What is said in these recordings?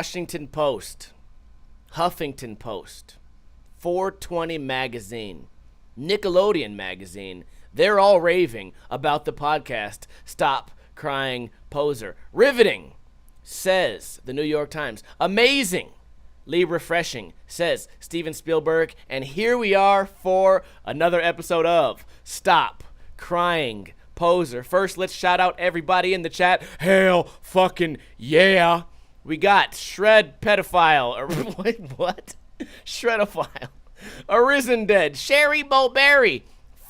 Washington Post, Huffington Post, 420 Magazine, Nickelodeon Magazine, they're all raving about the podcast Stop Crying Poser. Riveting, says the New York Times. Amazingly refreshing, says Steven Spielberg. And here we are for another episode of Stop Crying Poser. First, let's shout out everybody in the chat. Hell fucking yeah. We got Shred Pedophile. Wait, what? Shredophile. Arisen Dead. Sherry Bowberry.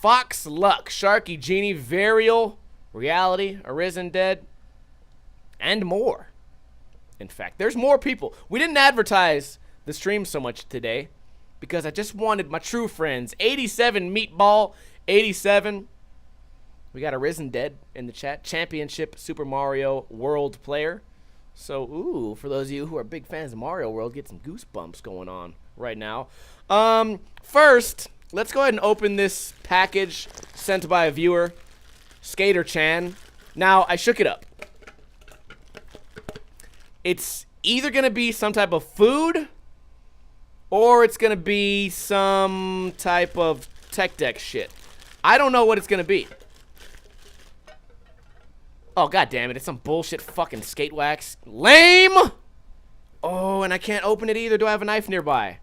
Fox Luck. Sharky Genie. Varial. Reality. Arisen Dead. And more. In fact, there's more people. We didn't advertise the stream so much today because I just wanted my true friends. 87 Meatball. 87. We got Arisen Dead in the chat. Championship Super Mario World player. So, ooh, for those of you who are big fans of Mario World, get some goosebumps going on right now. First, let's go ahead and open this package sent by a viewer, Skater Chan. Now, I shook it up. It's either going to be some type of food, or it's going to be some type of tech deck shit. I don't know what it's going to be. Oh, god damn it. It's some bullshit fucking skate wax. Lame! Oh, and I can't open it either. Do I have a knife nearby?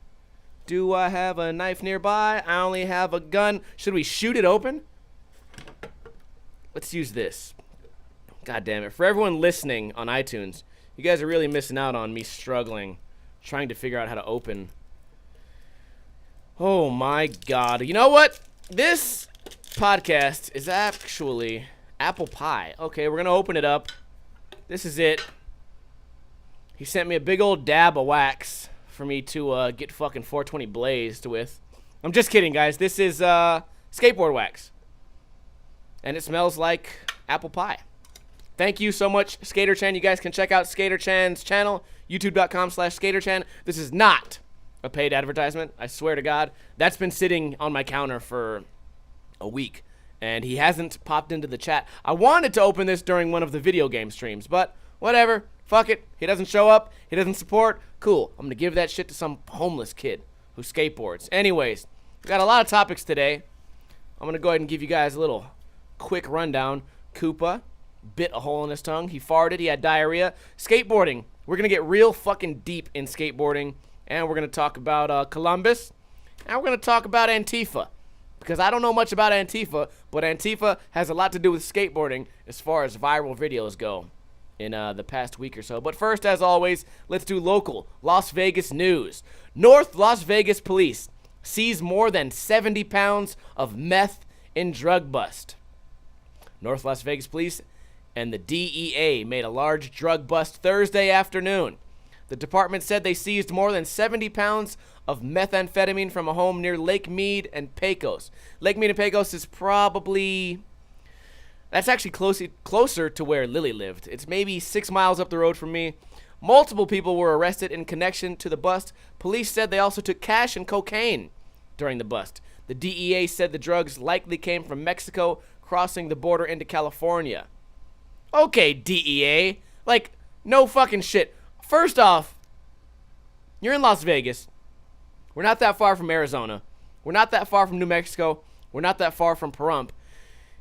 Do I have a knife nearby? I only have a gun. Should we shoot it open? Let's use this. God damn it. For everyone listening on iTunes, you guys are really missing out on me struggling, trying to figure out how to open. Oh my god. You know what? This podcast is actually apple pie. Okay, we're gonna open it up. This is it. He sent me a big old dab of wax for me to get fucking 420 blazed with. I'm just kidding, guys. This is skateboard wax. And it smells like apple pie. Thank you so much, Skater Chan. You guys can check out Skater Chan's channel, youtube.com/Skater Chan. This is not a paid advertisement, I swear to God. That's been sitting on my counter for a week, and he hasn't popped into the chat. I wanted to open this during one of the video game streams, but whatever. Fuck it. He doesn't show up. He doesn't support. Cool. I'm going to give that shit to some homeless kid who skateboards. Anyways, we got a lot of topics today. I'm going to go ahead and give you guys a little quick rundown. Koopa bit a hole in his tongue. He farted. He had diarrhea. Skateboarding. We're going to get real fucking deep in skateboarding, and we're going to talk about Columbus, and we're going to talk about Antifa. Because I don't know much about Antifa, but Antifa has a lot to do with skateboarding as far as viral videos go in the past week or so. But first, as always, let's do local Las Vegas news. North Las Vegas police seize more than 70 pounds of meth in drug bust. North Las Vegas police and the DEA made a large drug bust Thursday afternoon. The department said they seized more than 70 pounds of methamphetamine from a home near Lake Mead and Pecos. Lake Mead and Pecos is probably... That's actually closer to where Lily lived. It's maybe 6 miles up the road from me. Multiple people were arrested in connection to the bust. Police said they also took cash and cocaine during the bust. The DEA said the drugs likely came from Mexico, crossing the border into California. Okay, DEA. Like, no fucking shit. First off, you're in Las Vegas. We're not that far from Arizona. We're not that far from New Mexico. We're not that far from Pahrump.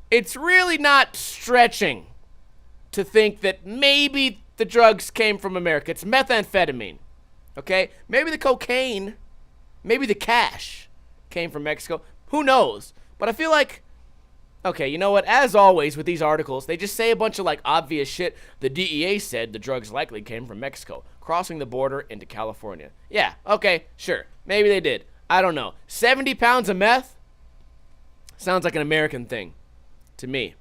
It's really not stretching to think that maybe the drugs came from America. It's methamphetamine, okay? Maybe the cocaine, maybe the cash came from Mexico. Who knows? But I feel like, okay, you know what? As always with these articles, they just say a bunch of, like, obvious shit. The DEA said the drugs likely came from Mexico, crossing the border into California. Yeah, okay, sure. Maybe they did. I don't know. 70 pounds of meth? Sounds like an American thing to me.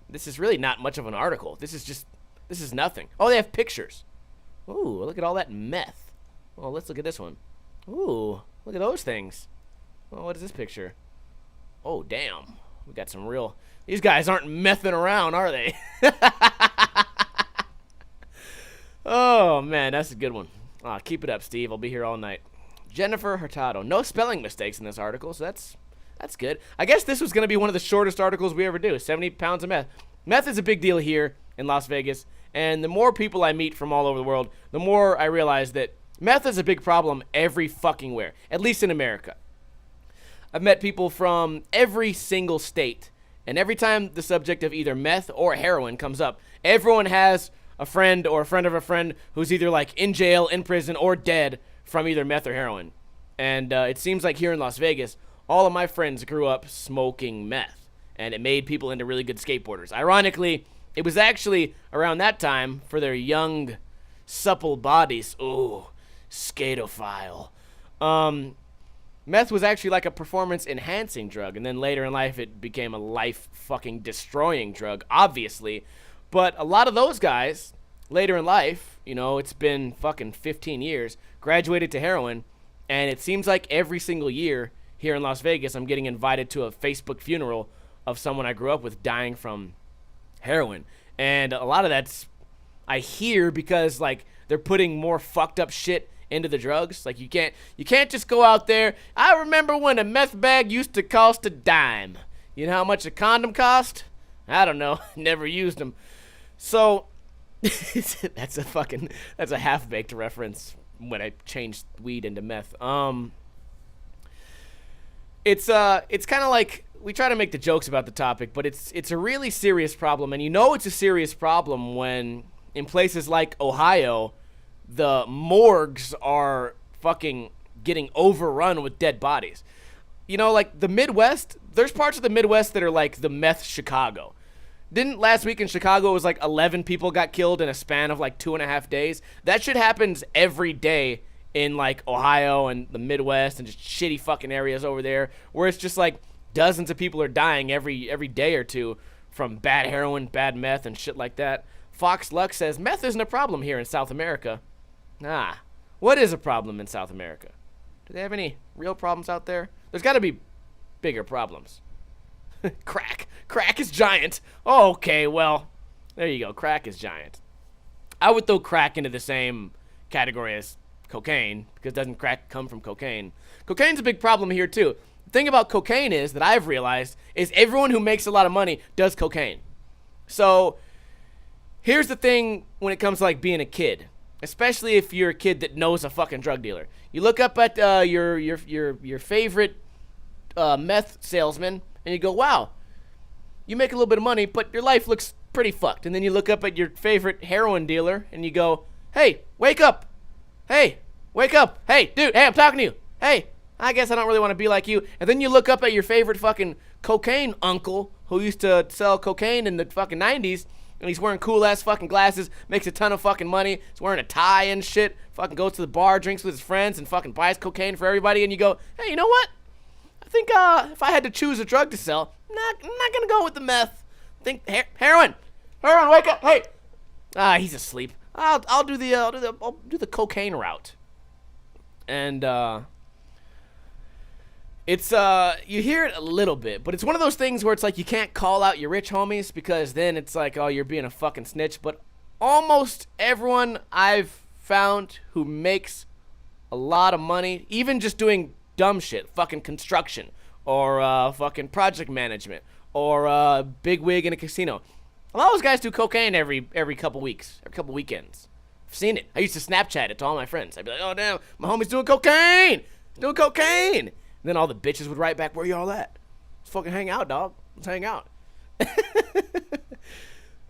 This is really not much of an article. This is nothing. Oh, they have pictures. Ooh, look at all that meth. Oh, let's look at this one. Ooh, look at those things. Oh, what is this picture? Oh, damn. We got some real... These guys aren't messing around, are they? Oh, man, that's a good one. Keep it up, Steve. I'll be here all night. Jennifer Hurtado. No spelling mistakes in this article, so that's good. I guess this was going to be one of the shortest articles we ever do. 70 pounds of meth. Meth is a big deal here in Las Vegas, And the more people I meet from all over the world, the more I realize that meth is a big problem every fucking where, at least in America. I've met people from every single state, and every time the subject of either meth or heroin comes up, everyone has a friend or a friend of a friend who's either like in jail, in prison, or dead from either meth or heroin. And it seems like here in Las Vegas, all of my friends grew up smoking meth, and it made people into really good skateboarders. Ironically, it was actually around that time for their young, supple bodies. Ooh, skatophile. Meth was actually like a performance-enhancing drug, and then later in life it became a life-fucking-destroying drug, obviously. But a lot of those guys, later in life, you know, it's been fucking 15 years, graduated to heroin, and it seems like every single year here in Las Vegas, I'm getting invited to a Facebook funeral of someone I grew up with dying from heroin. And a lot of that's, I hear, because, like, they're putting more fucked up shit into the drugs. Like, you can't just go out there. I remember when a meth bag used to cost a dime. You know how much a condom cost? I don't know. Never used them. So that's a half-baked reference when I changed weed into meth. It's kind of like, we try to make the jokes about the topic, but it's a really serious problem, and you know it's a serious problem when in places like Ohio, the morgues are fucking getting overrun with dead bodies. You know, like the Midwest, there's parts of the Midwest that are like the meth Chicago. Didn't last week in Chicago, it was like 11 people got killed in a span of like 2.5 days? That shit happens every day in like Ohio and the Midwest and just shitty fucking areas over there, where it's just like dozens of people are dying every day or two from bad heroin, bad meth, and shit like that. Fox Luck says meth isn't a problem here in South America. What is a problem in South America? Do they have any real problems out there? There's got to be bigger problems. Crack is giant. Oh, okay, well, there you go. Crack is giant. I would throw crack into the same category as cocaine, because doesn't crack come from cocaine? Cocaine's a big problem here, too. The thing about cocaine is, that I've realized, is everyone who makes a lot of money does cocaine. So, here's the thing when it comes to, like, being a kid. Especially if you're a kid that knows a fucking drug dealer. You look up at your favorite meth salesman, and you go, wow, you make a little bit of money, but your life looks pretty fucked. And then you look up at your favorite heroin dealer, and you go, hey, wake up. Hey, wake up. Hey, dude, hey, I'm talking to you. Hey, I guess I don't really want to be like you. And then you look up at your favorite fucking cocaine uncle who used to sell cocaine in the fucking 90s, and he's wearing cool-ass fucking glasses, makes a ton of fucking money, he's wearing a tie and shit, fucking goes to the bar, drinks with his friends, and fucking buys cocaine for everybody, and you go, hey, you know what? I think if I had to choose a drug to sell, I'm not gonna go with the meth. I think heroin, wake up, hey. He's asleep. I'll do the cocaine route. And it's you hear it a little bit, but it's one of those things where it's like you can't call out your rich homies, because then it's like, oh, you're being a fucking snitch. But almost everyone I've found who makes a lot of money, even just doing dumb shit, fucking construction, or fucking project management, or big wig in a casino, a lot of those guys do cocaine every couple weeks, every couple weekends. I've seen it. I used to Snapchat it to all my friends. I'd be like, oh, damn, my homie's doing cocaine. He's doing cocaine. And then all the bitches would write back, where y'all at? Let's fucking hang out, dog. Let's hang out.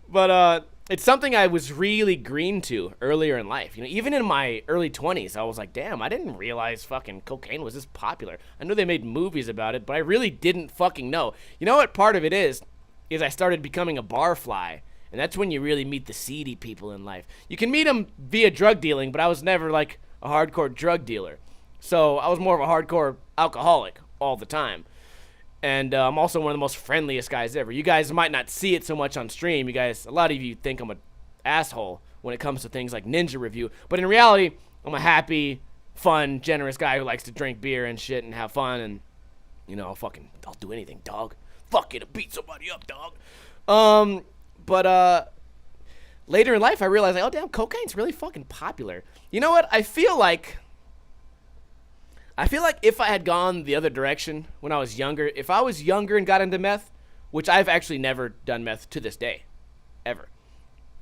But it's something I was really green to earlier in life. You know, even in my early 20s, I was like, damn, I didn't realize fucking cocaine was this popular. I know they made movies about it, but I really didn't fucking know. You know what part of it is I started becoming a barfly. And that's when you really meet the seedy people in life. You can meet them via drug dealing, but I was never like a hardcore drug dealer. So I was more of a hardcore alcoholic all the time. And I'm also one of the most friendliest guys ever. You guys might not see it so much on stream. You guys, a lot of you think I'm an asshole when it comes to things like Ninja Review. But in reality, I'm a happy, fun, generous guy who likes to drink beer and shit and have fun. And, you know, I'll do anything, dog. Fuck it, beat somebody up, dog. But later in life, I realized, like, oh, damn, cocaine's really fucking popular. You know what? I feel like if I had gone the other direction when I was younger, if I was younger and got into meth, which I've actually never done meth to this day, ever.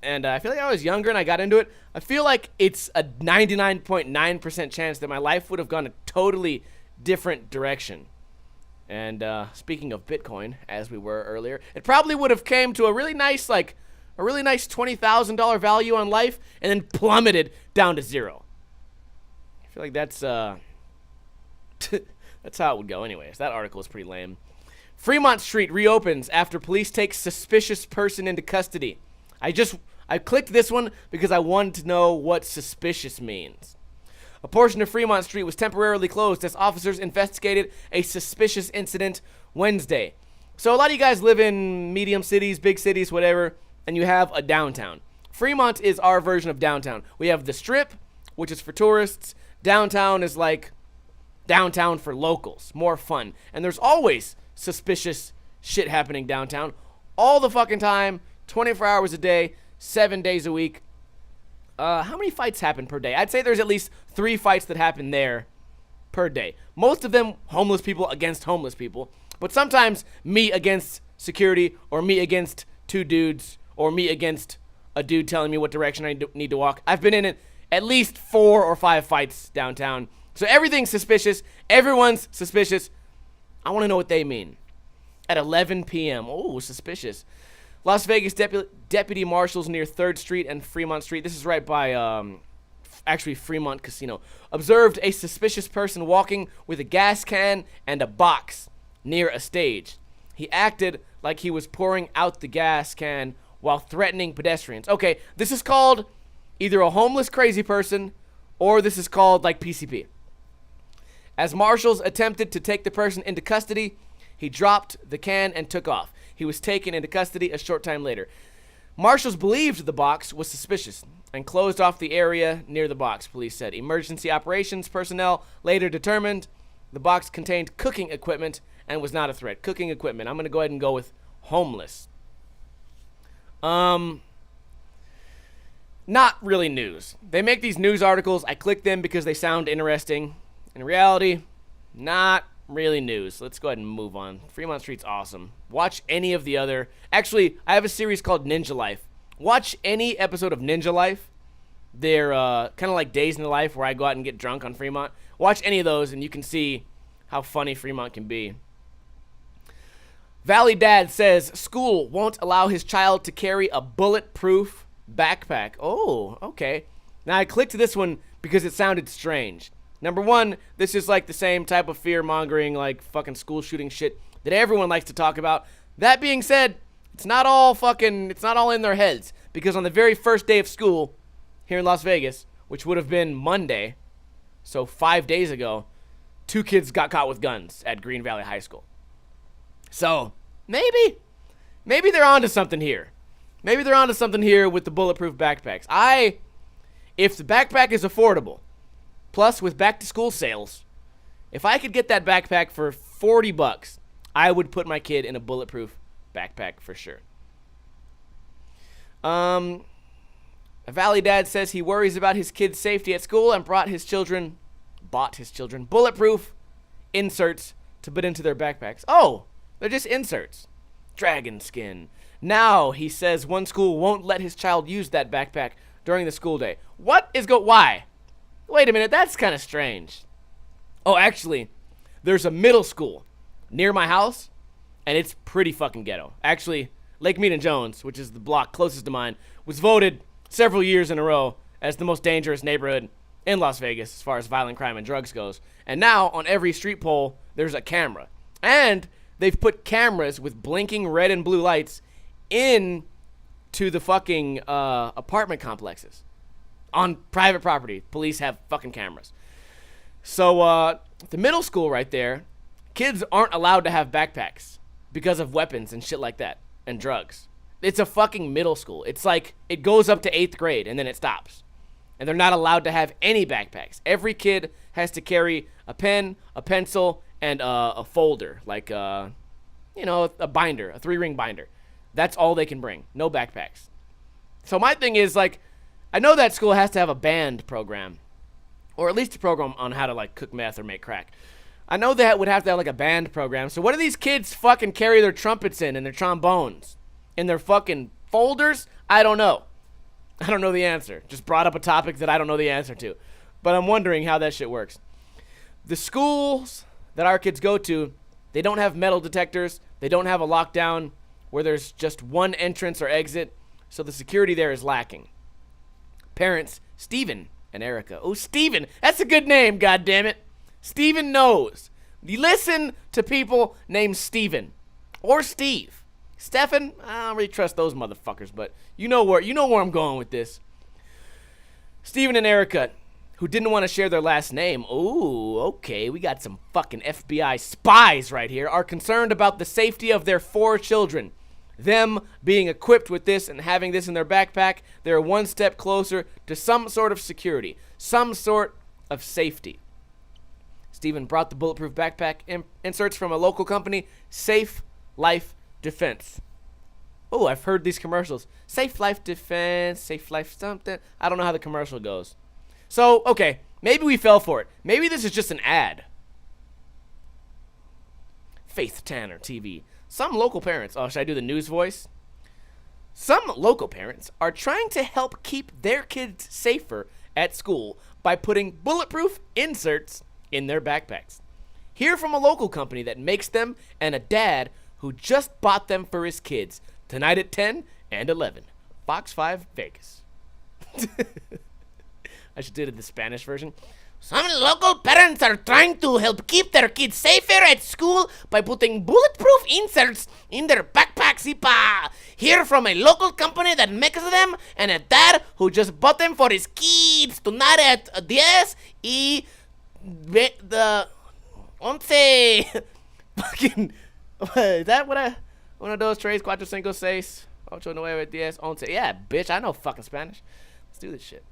And I feel like I was younger and I got into it. I feel like it's a 99.9% chance that my life would have gone a totally different direction. And speaking of Bitcoin, as we were earlier, it probably would have came to a really nice $20,000 value on life and then plummeted down to zero. I feel like that's that's how it would go anyways. That article is pretty lame. Fremont Street reopens after police take suspicious person into custody. I clicked this one because I wanted to know what suspicious means. A portion of Fremont Street was temporarily closed as officers investigated a suspicious incident Wednesday. So a lot of you guys live in medium cities, big cities, whatever, and you have a downtown. Fremont is our version of downtown. We have the Strip, which is for tourists. Downtown is like downtown for locals, more fun. And there's always suspicious shit happening downtown all the fucking time, 24 hours a day, 7 days a week. How many fights happen per day? I'd say there's at least 3 fights that happen there per day. Most of them homeless people against homeless people, but sometimes me against security, or me against 2 dudes, or me against a dude telling me what direction I need to walk. I've been in at least 4 or 5 fights downtown. So everything's suspicious. Everyone's suspicious. I want to know what they mean. At 11 p.m. Oh, suspicious. Las Vegas deputy marshals near 3rd Street and Fremont Street. This is right by, actually, Fremont Casino. Observed a suspicious person walking with a gas can and a box near a stage. He acted like he was pouring out the gas can while threatening pedestrians. Okay, this is called either a homeless crazy person or this is called, like, PCP. As marshals attempted to take the person into custody, he dropped the can and took off. He was taken into custody a short time later. Marshals believed the box was suspicious and closed off the area near the box, police said. Emergency operations personnel later determined the box contained cooking equipment and was not a threat. Cooking equipment. I'm going to go ahead and go with homeless. Not really news. They make these news articles. I click them because they sound interesting. In reality, not really news. Let's go ahead and move on. Fremont Street's awesome. Watch any of the other... Actually, I have a series called Ninja Life. Watch any episode of Ninja Life. They're kind of like Days in the Life where I go out and get drunk on Fremont. Watch any of those and you can see how funny Fremont can be. Valley Dad says school won't allow his child to carry a bulletproof backpack. Oh, okay. Now I clicked this one because it sounded strange. Number one, this is like the same type of fear-mongering, like fucking school shooting shit that everyone likes to talk about. That being said, it's not all in their heads. Because on the very first day of school here in Las Vegas, which would have been Monday, so 5 days ago, 2 kids got caught with guns at Green Valley High School. So, maybe they're onto something here. Maybe they're onto something here with the bulletproof backpacks. If the backpack is affordable, plus with back-to-school sales, if I could get that backpack for $40, I would put my kid in a bulletproof backpack for sure. A Valley Dad says he worries about his kid's safety at school and bought his children bulletproof inserts to put into their backpacks. Oh, they're just inserts. Dragon skin. Now, he says one school won't let his child use that backpack during the school day. Why? Wait a minute, that's kind of strange. Oh, actually, there's a middle school near my house, and it's pretty fucking ghetto. Actually, Lake Mead and Jones, which is the block closest to mine, was voted several years in a row as the most dangerous neighborhood in Las Vegas as far as violent crime and drugs goes. And now, on every street pole, there's a camera. And they've put cameras with blinking red and blue lights into the fucking apartment complexes. On private property, police have fucking cameras. So, the middle school right there, kids aren't allowed to have backpacks because of weapons and shit like that, and drugs. It's a fucking middle school. It's like, it goes up to 8th grade, and then it stops. And they're not allowed to have any backpacks. Every kid has to carry a pen, a pencil, and a folder, like, a binder, a 3-ring binder. That's all they can bring. No backpacks. So my thing is, like, I know that school has to have a band program, or at least a program on how to, like, cook meth or make crack. I know that would have to have, like, a band program. So what do these kids fucking carry their trumpets in and their trombones? In their fucking folders? I don't know. I don't know the answer. Just brought up a topic that I don't know the answer to. But I'm wondering how that shit works. The schools that our kids go to, they don't have metal detectors. They don't have a lockdown where there's just one entrance or exit. So the security there is lacking. Parents, Steven and Erica. Oh, Steven. That's a good name, goddammit. Steven knows. You listen to people named Steven or Steve. Stefan, I don't really trust those motherfuckers, but you know where I'm going with this. Steven and Erica, who didn't want to share their last name. Ooh, okay, we got some fucking FBI spies right here, are concerned about the safety of their 4 children. Them being equipped with this and having this in their backpack, they're one step closer to some sort of security, some sort of safety. Steven brought the bulletproof backpack inserts from a local company, Safe Life Defense. Oh, I've heard these commercials. Safe Life Defense, Safe Life something. I don't know how the commercial goes. So, okay, maybe we fell for it. Maybe this is just an ad. Faith Tanner TV. Some local parents, oh, should I do the news voice? Some local parents are trying to help keep their kids safer at school by putting bulletproof inserts in their backpacks. Hear from a local company that makes them and a dad who just bought them for his kids tonight at 10 and 11. Fox 5 Vegas. I should do it in the Spanish version. Some local parents are trying to help keep their kids safer at school by putting bulletproof inserts in their backpacks. Hear from a local company that makes them and a dad who just bought them for his kids tonight at 10 y the 11. Fucking, is that what I, one of those tres, cuatro, cinco, seis, ocho, nueve, 10, 11. Yeah, bitch, I know fucking Spanish. Let's do this shit.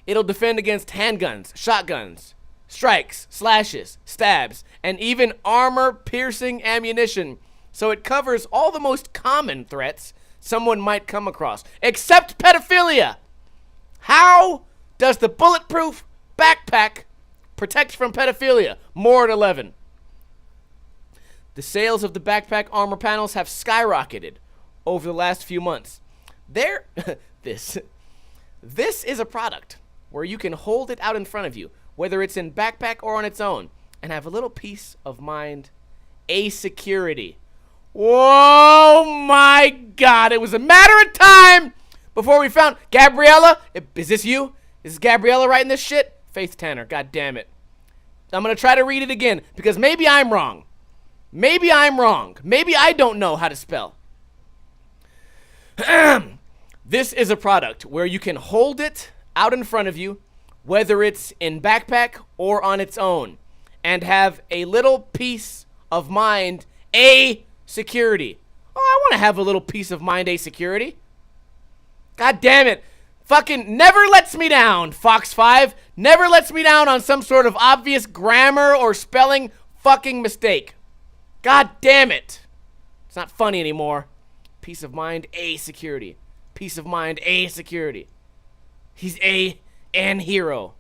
It'll defend against handguns, shotguns, strikes, slashes, stabs, and even armor-piercing ammunition. So it covers all the most common threats someone might come across, except pedophilia. How does the bulletproof backpack protect from pedophilia? More at 11. The sales of the backpack armor panels have skyrocketed over the last few months. This is a product where you can hold it out in front of you, whether it's in backpack or on its own, and have a little peace of mind, a security. Whoa, my God. It was a matter of time before we found Gabriella. Is this you? Is Gabriella writing this shit? Faith Tanner, God damn it. I'm going to try to read it again because maybe I'm wrong. Maybe I'm wrong. Maybe I don't know how to spell. This is a product where you can hold it out in front of you, whether it's in backpack or on its own, and have a little peace of mind, a security. Oh, I want to have a little peace of mind, a security. God damn it. Fucking never lets me down, Fox 5. Never lets me down on some sort of obvious grammar or spelling fucking mistake. God damn it. It's not funny anymore. Peace of mind, a security. Peace of mind, a security. He's an hero.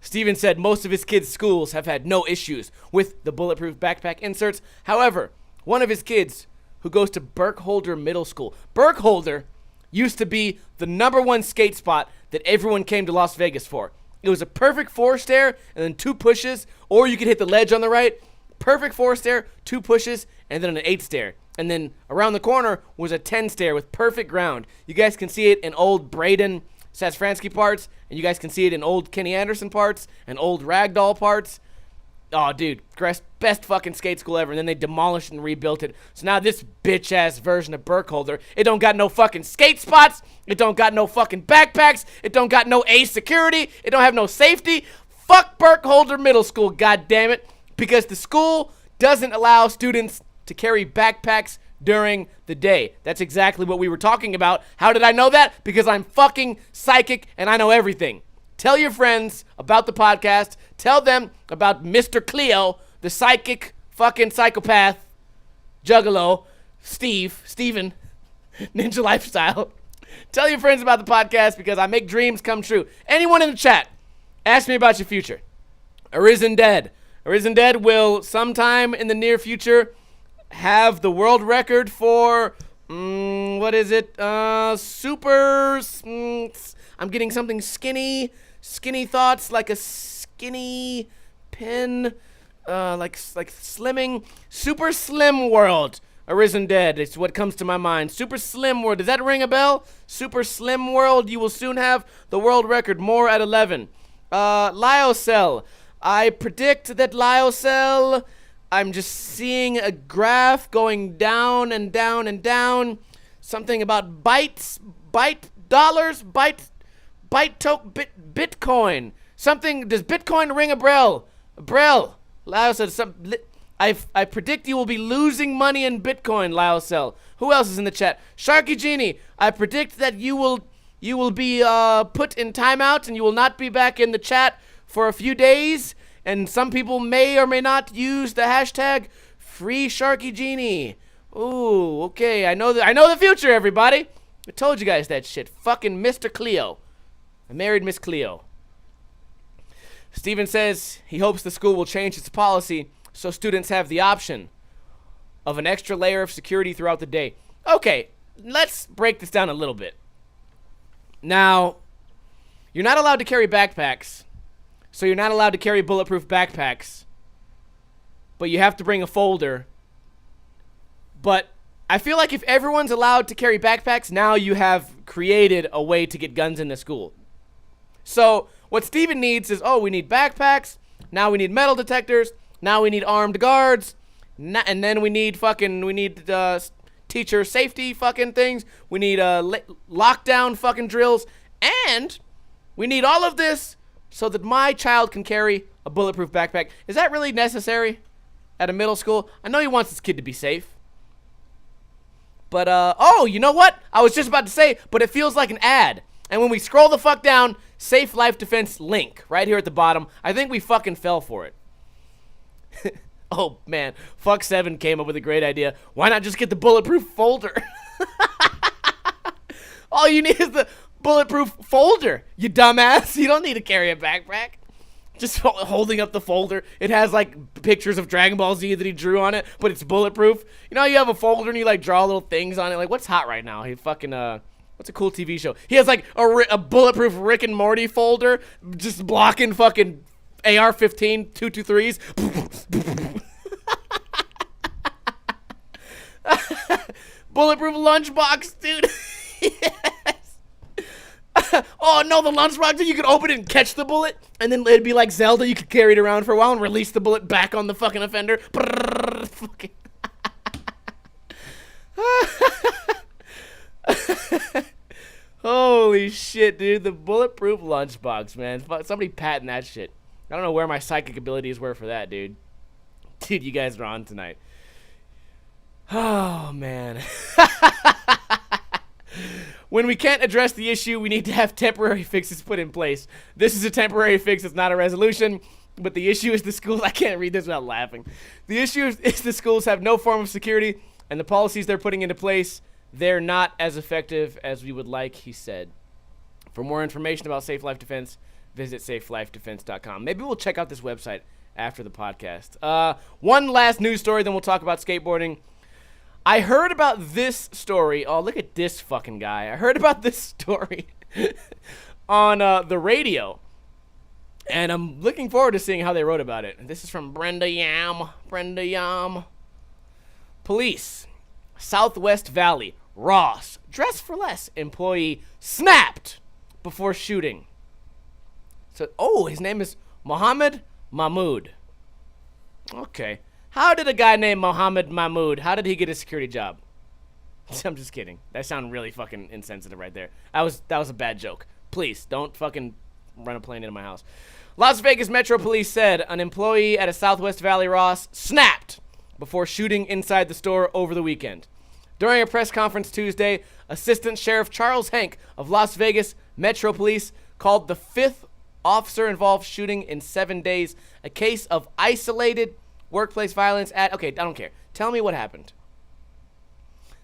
Steven said most of his kids' schools have had no issues with the bulletproof backpack inserts. However, one of his kids who goes to Burkholder Middle School. Burkholder used to be the #1 skate spot that everyone came to Las Vegas for. It was a perfect 4-stair and then 2 pushes, or you could hit the ledge on the right. Perfect 4-stair, 2 pushes, and then an 8-stair. And then around the corner was a 10-stair with perfect ground. You guys can see it in old Braden Sasfransky parts, and you guys can see it in old Kenny Anderson parts and old Ragdoll parts. Oh, dude, best fucking skate school ever. And then they demolished and rebuilt it. So now this bitch-ass version of Burkholder, it don't got no fucking skate spots. It don't got no fucking backpacks. It don't got no A security. It don't have no safety. Fuck Burkholder Middle School, goddammit. Because the school doesn't allow students to carry backpacks during the day. That's exactly what we were talking about. How did I know that? Because I'm fucking psychic and I know everything. Tell your friends about the podcast. Tell them about Mr. Cleo, the psychic fucking psychopath, juggalo, Steven, Ninja Lifestyle. Tell your friends about the podcast because I make dreams come true. Anyone in the chat, ask me about your future. Arisen Dead. Arisen Dead will sometime in the near future have the world record for What is it? Super. I'm getting something skinny. Skinny thoughts, like a skinny pin. Like slimming. Super Slim World. Arisen Dead. It's what comes to my mind. Super Slim World. Does that ring a bell? Super Slim World. You will soon have the world record. More at 11. Lyocell. I predict that Lyocell. I'm just seeing a graph going down and down and down. Something about Bitcoin. Something. Does Bitcoin ring a bell? Lyocell. I predict you will be losing money in Bitcoin, Lyocell. Who else is in the chat? Sharky Genie. I predict that you will be put in timeout and you will not be back in the chat for a few days. And some people may or may not use the hashtag Free Sharky Genie. Ooh, okay. I know the future, everybody. I told you guys that shit. Fucking Mr. Cleo. I married Miss Cleo. Steven says he hopes the school will change its policy so students have the option of an extra layer of security throughout the day. Okay, let's break this down a little bit. Now, you're not allowed to carry backpacks. So you're not allowed to carry bulletproof backpacks. But you have to bring a folder. But I feel like if everyone's allowed to carry backpacks, now you have created a way to get guns into school. So what Steven needs is, we need backpacks. Now we need metal detectors. Now we need armed guards. And then we need teacher safety fucking things. We need lockdown fucking drills. And we need all of this so that my child can carry a bulletproof backpack. Is that really necessary at a middle school? I know he wants his kid to be safe. But, you know what? I was just about to say, but it feels like an ad. And when we scroll the fuck down, Safe Life Defense link right here at the bottom. I think we fucking fell for it. Oh, man. Fuck 7 came up with a great idea. Why not just get the bulletproof folder? All you need is the bulletproof folder, you dumbass. You don't need to carry a backpack. Just holding up the folder. It has, like, pictures of Dragon Ball Z that he drew on it, but it's bulletproof. You know how you have a folder and you, like, draw little things on it? Like, what's hot right now? He fucking, what's a cool TV show? He has, like, a bulletproof Rick and Morty folder just blocking fucking AR-15 223s. Bulletproof lunchbox, dude. Yes. Oh no, the lunchbox, you could open it and catch the bullet, and then it'd be like Zelda. You could carry it around for a while and release the bullet back on the fucking offender. Fucking. Holy shit, dude. The bulletproof lunchbox, man. Somebody patent that shit. I don't know where my psychic abilities were for that, dude. Dude, you guys are on tonight. Oh, man. When we can't address the issue, we need to have temporary fixes put in place. This is a temporary fix. It's not a resolution. But the issue is the schools. I can't read this without laughing. The issue is the schools have no form of security, and the policies they're putting into place, they're not as effective as we would like, he said. For more information about Safe Life Defense, visit safelifedefense.com. Maybe we'll check out this website after the podcast. One last news story, then we'll talk about skateboarding. I heard about this story. Oh, look at this fucking guy. I heard about this story on the radio. And I'm looking forward to seeing how they wrote about it. This is from Brenda Yam. Brenda Yam. Police. Southwest Valley. Ross. Dress for less. Employee snapped before shooting. So, his name is Mohammed Mahmoud. Okay. How did a guy named Mohammed Mahmoud, how did he get a security job? I'm just kidding. That sounded really fucking insensitive right there. That was a bad joke. Please, don't fucking run a plane into my house. Las Vegas Metro Police said an employee at a Southwest Valley Ross snapped before shooting inside the store over the weekend. During a press conference Tuesday, Assistant Sheriff Charles Hank of Las Vegas Metro Police called the 5th officer-involved shooting in 7 days a case of isolated workplace violence at... Okay, I don't care. Tell me what happened.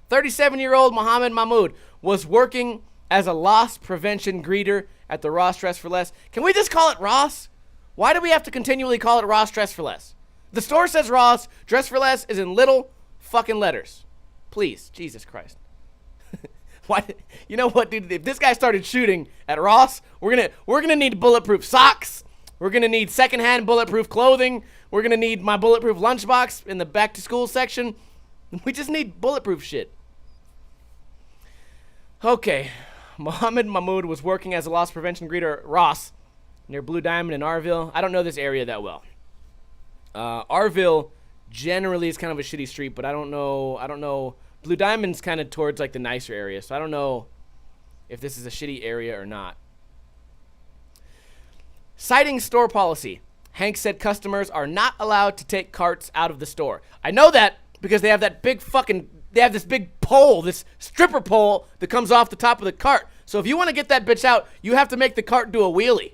37-year-old Mohammed Mahmoud was working as a loss prevention greeter at the Ross Dress for Less. Can we just call it Ross? Why do we have to continually call it Ross Dress for Less? The store says Ross. Dress for Less is in little fucking letters. Please, Jesus Christ. What? You know what, dude? If this guy started shooting at Ross, we're gonna need bulletproof socks. We're gonna need secondhand bulletproof clothing. We're gonna need my bulletproof lunchbox in the back to school section. We just need bulletproof shit. Okay, Mahmoud was working as a loss prevention greeter at Ross near Blue Diamond in Arville. I don't know this area that well. Arville generally is kind of a shitty street, but I don't know. Blue Diamond's kind of towards like the nicer area, so I don't know if this is a shitty area or not. Citing store policy. Hank said customers are not allowed to take carts out of the store. I know that because they have that big they have this big pole, this stripper pole that comes off the top of the cart. So if you want to get that bitch out, you have to make the cart do a wheelie.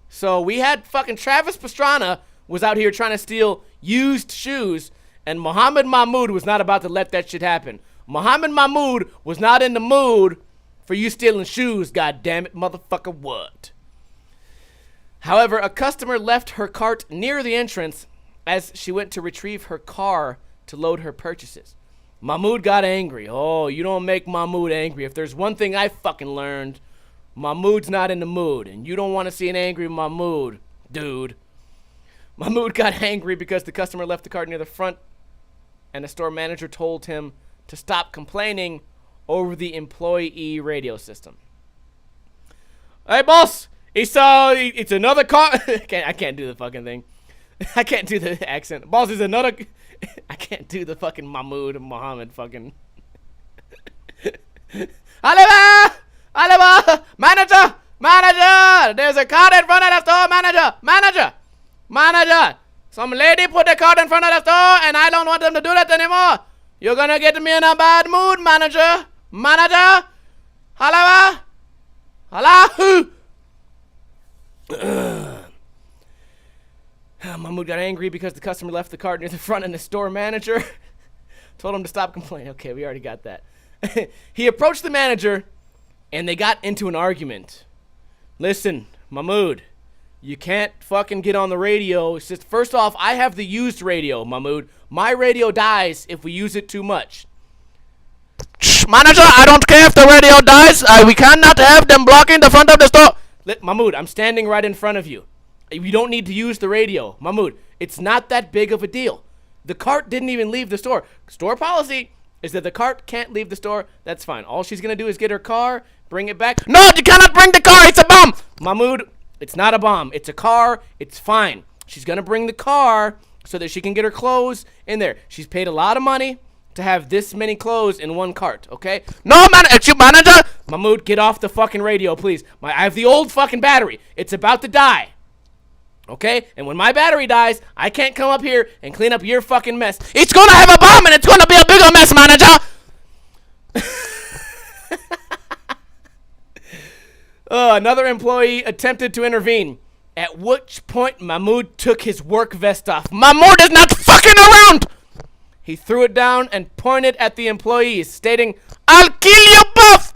So we had fucking Travis Pastrana was out here trying to steal used shoes, and Mahmoud was not about to let that shit happen. Mahmoud was not in the mood for you stealing shoes, god damn it, motherfucker, what? However, a customer left her cart near the entrance as she went to retrieve her car to load her purchases. Mahmoud got angry. Oh, you don't make Mahmoud angry. If there's one thing I fucking learned, Mahmoud's not in the mood, and you don't want to see an angry Mahmoud, dude. Mahmoud got angry because the customer left the cart near the front, and the store manager told him to stop complaining over the employee radio system. Hey, boss! It's another car. I can't do the fucking thing. I can't do the accent. Boss, is another. I can't do the fucking Muhammad fucking. Alaba! Manager! There's a cart in front of the store, manager! Some lady put the cart in front of the store, and I don't want them to do that anymore. You're gonna get me in a bad mood, manager! Alaba! Mahmoud got angry because the customer left the cart near the front, and the store manager told him to stop complaining. Okay, we already got that. He approached the manager, and they got into an argument. Listen, Mahmoud, you can't fucking get on the radio. It's just, first off, I have the used radio, Mahmoud. My radio dies if we use it too much. Shh, manager, I don't care if the radio dies. We cannot have them blocking the front of the store. Mahmoud, I'm standing right in front of you. You don't need to use the radio. Mahmoud, it's not that big of a deal. The cart didn't even leave the store. Store policy is that the cart can't leave the store. That's fine. All she's going to do is get her car, bring it back. No, you cannot bring the car. It's a bomb. Mahmoud, it's not a bomb. It's a car. It's fine. She's going to bring the car so that she can get her clothes in there. She's paid a lot of money to have this many clothes in one cart, okay? No, manager! Mahmoud, get off the fucking radio, please. I have the old fucking battery. It's about to die. Okay? And when my battery dies, I can't come up here and clean up your fucking mess. It's gonna have a bomb and it's gonna be a bigger mess, manager! Another employee attempted to intervene, at which point Mahmoud took his work vest off. Mahmoud is not fucking around! He threw it down and pointed at the employees, stating, I'll kill you both!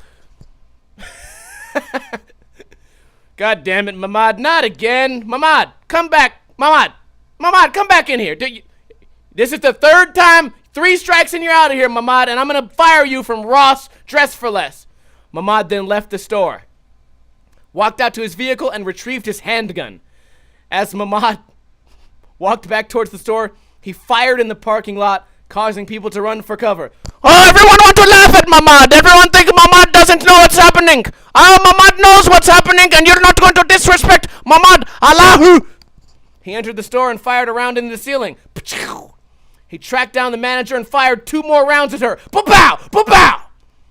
God damn it, Mahmoud, not again. Mahmoud, come back. Mahmoud, come back in here. This is the third time, 3 strikes and you're out of here, Mahmoud, and I'm going to fire you from Ross Dress for Less. Mahmoud then left the store, walked out to his vehicle, and retrieved his handgun. As Mahmoud walked back towards the store, he fired in the parking lot, causing people to run for cover. Oh, everyone want to laugh at Mahmoud. Everyone thinks Mahmoud doesn't know what's happening. Oh, Mahmoud knows what's happening, and you're not going to disrespect Mahmoud. Allahu. He entered the store and fired a round into the ceiling. He tracked down the manager and fired 2 more rounds at her. Pow! Pow!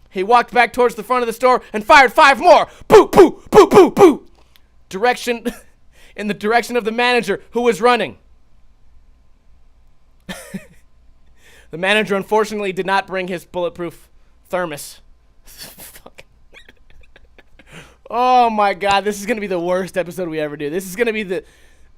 He walked back towards the front of the store and fired 5 more. Boo! Boo! Boo! Boo! Boo! In the direction of the manager, who was running. The manager, unfortunately, did not bring his bulletproof thermos. Fuck. Oh, my God. This is going to be the worst episode we ever do. This is going to be the...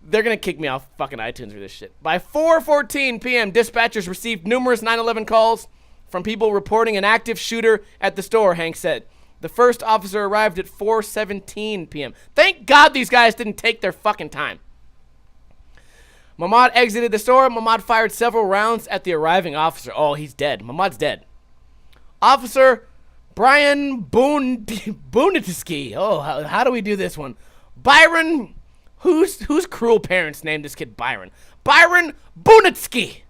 They're going to kick me off fucking iTunes for this shit. By 4:14 p.m., dispatchers received numerous 911 calls from people reporting an active shooter at the store, Hank said. The first officer arrived at 4:17 p.m. Thank God these guys didn't take their fucking time. Mahmoud exited the store. Mahmoud fired several rounds at the arriving officer. Oh, he's dead. Mahmoud's dead. Officer Brian Boonitsky. Oh, how do we do this one? Byron, whose cruel parents named this kid Byron? Byron Boonitsky.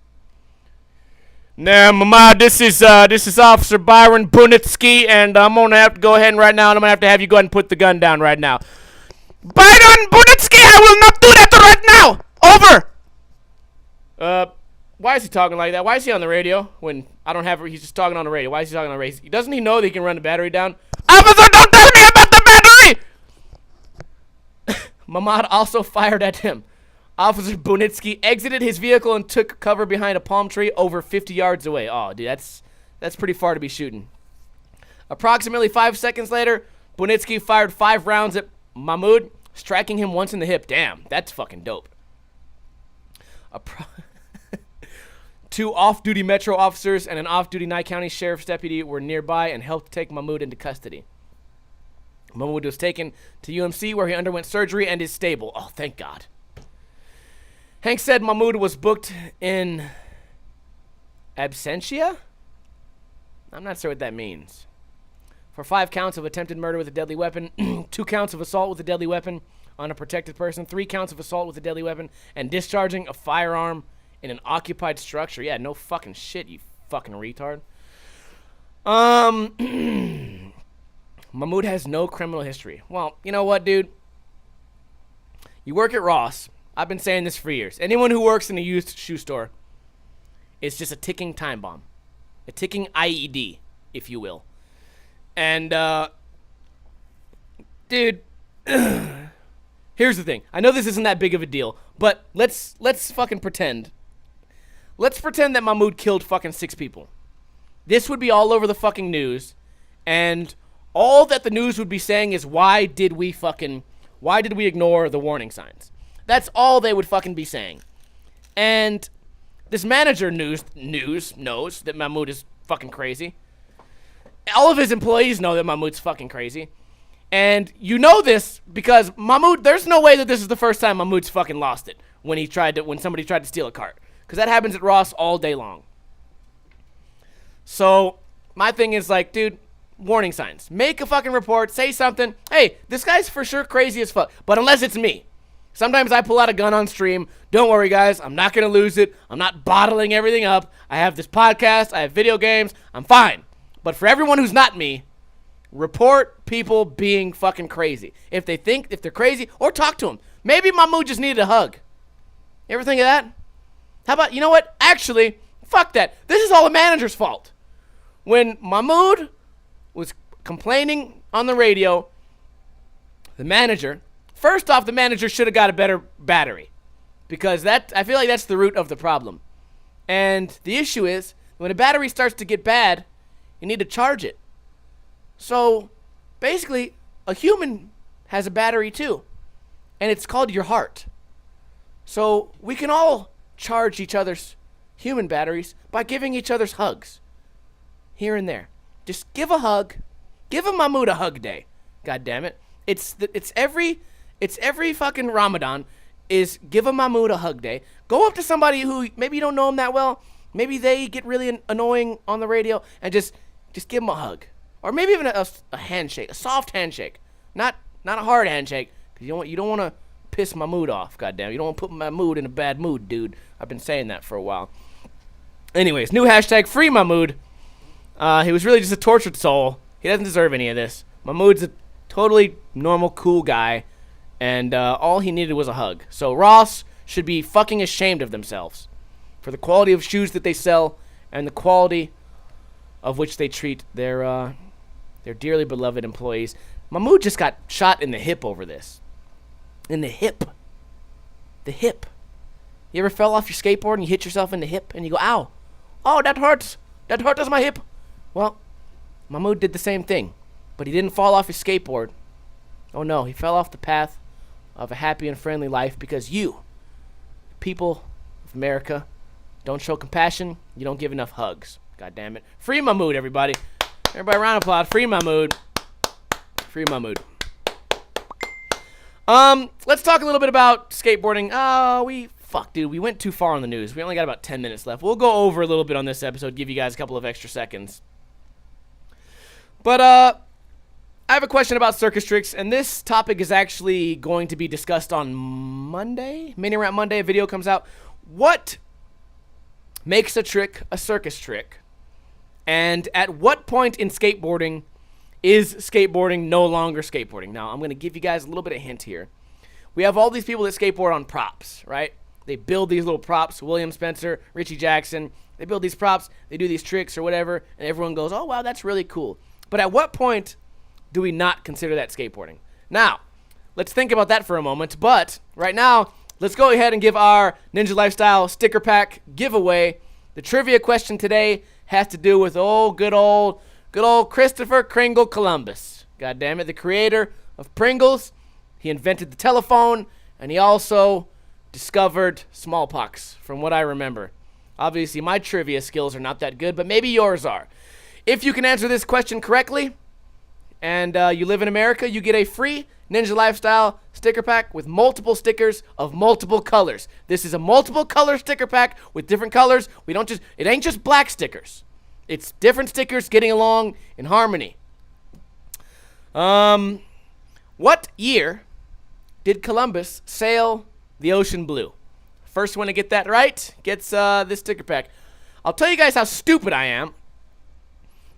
Nah, Mama, this is Officer Byron Boonitsky, and I'm gonna have to go ahead and right now, and I'm gonna have you go ahead and put the gun down right now. Byron Boonitsky, I will not do that right now. Over. Why is he talking like that? Why is he on the radio when I don't have? He's just talking on the radio. Why is he talking on the radio? Doesn't he know that he can run the battery down? Officer, don't tell me about the battery! Mahmoud also fired at him. Officer Boonitsky exited his vehicle and took cover behind a palm tree over 50 yards away. Oh, dude, that's pretty far to be shooting. Approximately 5 seconds later, Boonitsky fired 5 rounds at Mahmoud, striking him once in the hip. Damn, that's fucking dope. 2 off-duty Metro officers and an off-duty Nye County Sheriff's deputy were nearby and helped take Mahmoud into custody. Mahmoud was taken to UMC where he underwent surgery and is stable. Oh, thank God. Hank said Mahmoud was booked in absentia? I'm not sure what that means. For 5 counts of attempted murder with a deadly weapon, 2 counts of assault with a deadly weapon on a protected person, 3 counts of assault with a deadly weapon, and discharging a firearm in an occupied structure. Yeah, no fucking shit, you fucking retard. Mahmoud has no criminal history. Well, you know what, dude? You work at Ross. I've been saying this for years. Anyone who works in a used shoe store is just a ticking time bomb. A ticking IED, if you will. And, dude, here's the thing. I know this isn't that big of a deal, but let's fucking pretend. Let's pretend that Mahmoud killed fucking 6 people. This would be all over the fucking news, and all that the news would be saying is, why did we ignore the warning signs? That's all they would fucking be saying. And this manager knows that Mahmoud is fucking crazy. All of his employees know that Mahmoud's fucking crazy. And you know this because Mahmoud, there's no way that this is the first time Mahmoud's fucking lost it when somebody tried to steal a cart. Because that happens at Ross all day long. So my thing is like, dude, warning signs. Make a fucking report. Say something. Hey, this guy's for sure crazy as fuck. But unless it's me. Sometimes I pull out a gun on stream. Don't worry, guys. I'm not going to lose it. I'm not bottling everything up. I have this podcast. I have video games. I'm fine. But for everyone who's not me, report people being fucking crazy. If they're crazy, or talk to them. Maybe Mahmoud just needed a hug. You ever think of that? How about, you know what? Actually, fuck that. This is all the manager's fault. When Mahmoud was complaining on the radio, first off, the manager should have got a better battery. Because I feel like that's the root of the problem. And the issue is, when a battery starts to get bad, you need to charge it. So, basically, a human has a battery too. And it's called your heart. So, we can all charge each other's human batteries by giving each other's hugs. Here and there. Just give a hug. Give a Mahmoud a hug day. God damn it. It's every fucking Ramadan is give a Mahmoud a hug day. Go up to somebody who maybe you don't know them that well. Maybe they get really annoying on the radio and just give them a hug. Or maybe even a handshake, a soft handshake. Not a hard handshake, because you don't want to piss Mahmoud off, goddamn. You don't want to put Mahmoud in a bad mood, dude. I've been saying that for a while. Anyways, new hashtag, free Mahmoud. He was really just a tortured soul. He doesn't deserve any of this. Mahmoud's a totally normal, cool guy, and all he needed was a hug. So Ross should be fucking ashamed of themselves for the quality of shoes that they sell and the quality of which they treat their dearly beloved employees. Mahmoud just got shot in the hip over this. In the hip. The hip. You ever fell off your skateboard and you hit yourself in the hip and you go, ow. Oh, that hurts. That hurts my hip. Well, Mahmoud did the same thing, but he didn't fall off his skateboard. Oh no, he fell off the path of a happy and friendly life because you, people of America, don't show compassion. You don't give enough hugs. God damn it. Free Mahmoud, everybody. Everybody, round of applause. Free Mahmoud. Free Mahmoud. Let's talk a little bit about skateboarding. Dude, we went too far on the news. We only got about 10 minutes left. We'll go over a little bit on this episode, give you guys a couple of extra seconds. But I have a question about circus tricks, and this topic is actually going to be discussed on Monday. Mini Rant Monday, a video comes out. What makes a trick a circus trick? And at what point in skateboarding is skateboarding no longer skateboarding? Now, I'm going to give you guys a little bit of hint here. We have all these people that skateboard on props, right? They build these little props. William Spencer, Richie Jackson. They build these props. They do these tricks or whatever, and everyone goes, oh, wow, that's really cool. But at what point do we not consider that skateboarding? Now, let's think about that for a moment. But right now, let's go ahead and give our Ninja Lifestyle sticker pack giveaway. The trivia question today has to do with good old Christopher Kringle Columbus. God damn it, the creator of Pringles. He invented the telephone, and he also discovered smallpox, from what I remember. Obviously, my trivia skills are not that good, but maybe yours are. If you can answer this question correctly, and you live in America, you get a free Ninja Lifestyle sticker pack with multiple stickers of multiple colors. This is a multiple color sticker pack with different colors. It ain't just black stickers. It's different stickers getting along in harmony. What year did Columbus sail the ocean blue? First one to get that right gets this sticker pack. I'll tell you guys how stupid I am.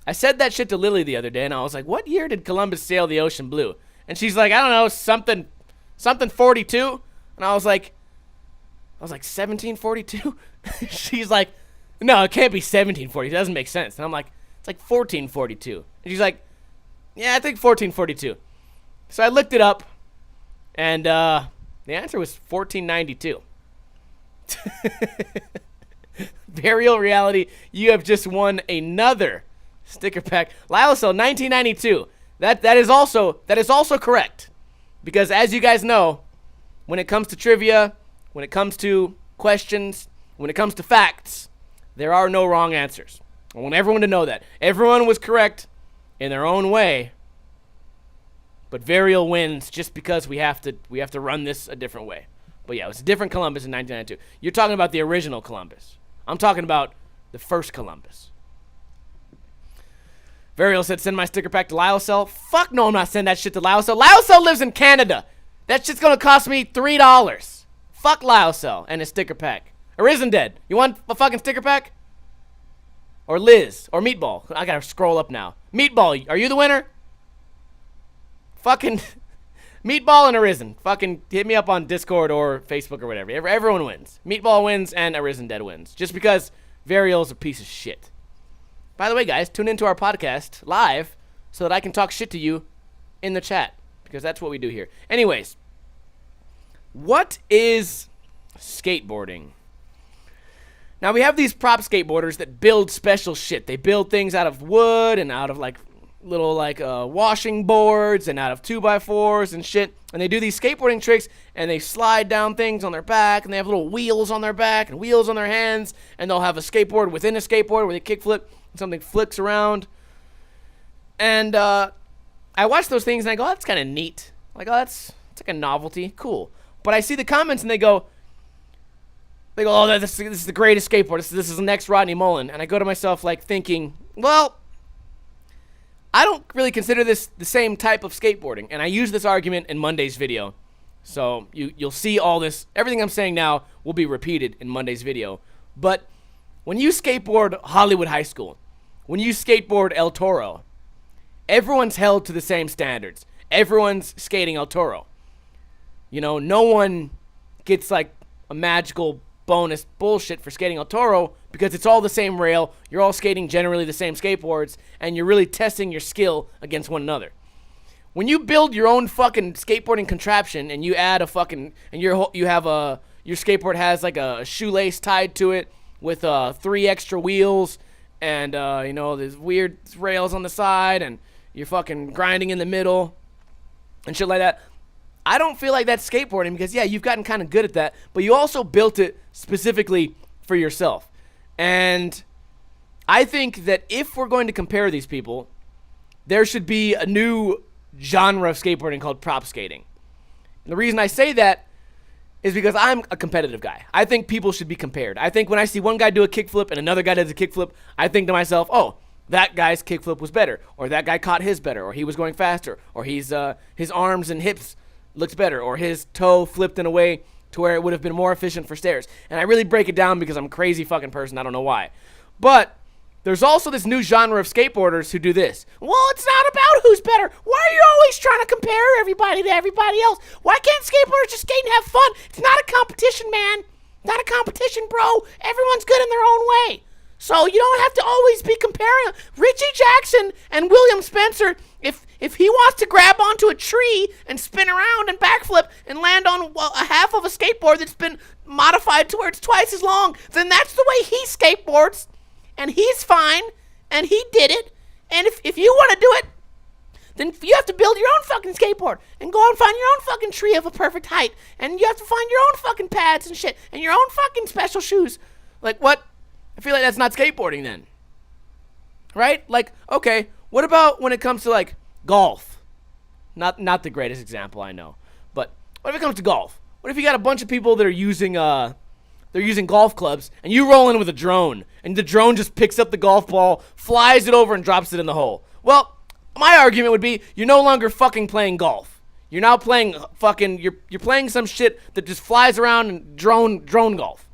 I said that shit to Lily the other day, and I was like, what year did Columbus sail the ocean blue? And she's like, I don't know, something 42. And I was like 1742? She's like, no, it can't be 1742. It doesn't make sense. And I'm like, it's like 1442. And she's like, yeah, I think 1442. So I looked it up, and the answer was 1492. Burial reality, you have just won another sticker pack. Lyocell 1992. That is also correct. Because as you guys know, when it comes to trivia, when it comes to questions, when it comes to facts, there are no wrong answers. I want everyone to know that. Everyone was correct in their own way. But Varial wins just because we have to run this a different way. But yeah, it was a different Columbus in 1992. You're talking about the original Columbus. I'm talking about the first Columbus. Varial said, send my sticker pack to Lyocell. Fuck no, I'm not sending that shit to Lyocell. Lyocell lives in Canada. That shit's gonna cost me $3. Fuck Lyocell and his sticker pack. Arisen Dead, you want a fucking sticker pack? Or Liz, or Meatball. I gotta scroll up now. Meatball, are you the winner? Fucking Meatball and Arisen. Fucking hit me up on Discord or Facebook or whatever. Everyone wins. Meatball wins and Arisen Dead wins. Just because Varial's a piece of shit. By the way, guys, tune into our podcast live so that I can talk shit to you in the chat. Because that's what we do here. Anyways, what is skateboarding? Now, we have these prop skateboarders that build special shit. They build things out of wood and out of, little washing boards and out of 2x4s and shit, and they do these skateboarding tricks and they slide down things on their back, and they have little wheels on their back and wheels on their hands, and they'll have a skateboard within a skateboard where they kickflip and something flicks around. And I watch those things and I go, oh, that's kind of neat. Like, oh, it's like a novelty, cool. But I see the comments and they go, oh, this is the greatest skateboard. This is the next Rodney Mullen. And I go to myself thinking, well, I don't really consider this the same type of skateboarding. And I use this argument in Monday's video. So you'll see all this. Everything I'm saying now will be repeated in Monday's video. But when you skateboard Hollywood High School, when you skateboard El Toro, everyone's held to the same standards. Everyone's skating El Toro. You know, no one gets a magical bonus bullshit for skating El Toro because it's all the same rail. You're all skating generally the same skateboards, and you're really testing your skill against one another. When you build your own fucking skateboarding contraption and you add a fucking your skateboard has a shoelace tied to it with 3 extra wheels and there's weird rails on the side and you're fucking grinding in the middle and shit like that. I don't feel like that's skateboarding because, yeah, you've gotten kind of good at that, but you also built it specifically for yourself. And I think that if we're going to compare these people, there should be a new genre of skateboarding called prop skating. And the reason I say that is because I'm a competitive guy. I think people should be compared. I think when I see one guy do a kickflip and another guy does a kickflip, I think to myself, oh, that guy's kickflip was better, or that guy caught his better, or he was going faster, or his arms and hips looked better, or his toe flipped in a way to where it would have been more efficient for stairs. And I really break it down because I'm a crazy fucking person. I don't know why. But there's also this new genre of skateboarders who do this. Well, it's not about who's better. Why are you always trying to compare everybody to everybody else? Why can't skateboarders just skate and have fun? It's not a competition, man. Not a competition, bro. Everyone's good in their own way. So you don't have to always be comparing. Richie Jackson and William Spencer, if he wants to grab onto a tree and spin around and backflip and land on a half of a skateboard that's been modified to where it's twice as long, then that's the way he skateboards. And he's fine. And he did it. And if you want to do it, then you have to build your own fucking skateboard and go and find your own fucking tree of a perfect height. And you have to find your own fucking pads and shit and your own fucking special shoes. Like, what? I feel like that's not skateboarding then. Right? Like, okay, what about when it comes to, like, golf? Not the greatest example, I know. But what if it comes to golf? What if you got a bunch of people that are using golf clubs, and you roll in with a drone, and the drone just picks up the golf ball, flies it over, and drops it in the hole? Well, my argument would be you're no longer fucking playing golf. You're now playing fucking, you're playing some shit that just flies around and drone golf.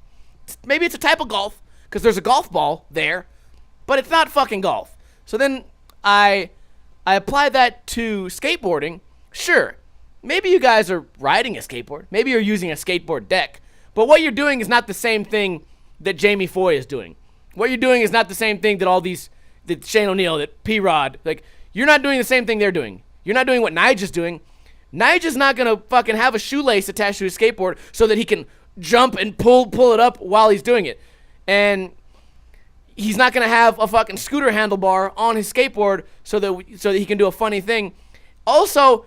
Maybe it's a type of golf, because there's a golf ball there, but it's not fucking golf. So then I apply that to skateboarding. Sure, maybe you guys are riding a skateboard. Maybe you're using a skateboard deck. But what you're doing is not the same thing that Jamie Foy is doing. What you're doing is not the same thing that Shane O'Neill, that P-Rod, like, you're not doing the same thing they're doing. You're not doing what Nigel's doing. Nigel's not going to fucking have a shoelace attached to his skateboard so that he can jump and pull it up while he's doing it. And he's not going to have a fucking scooter handlebar on his skateboard so that he can do a funny thing. Also,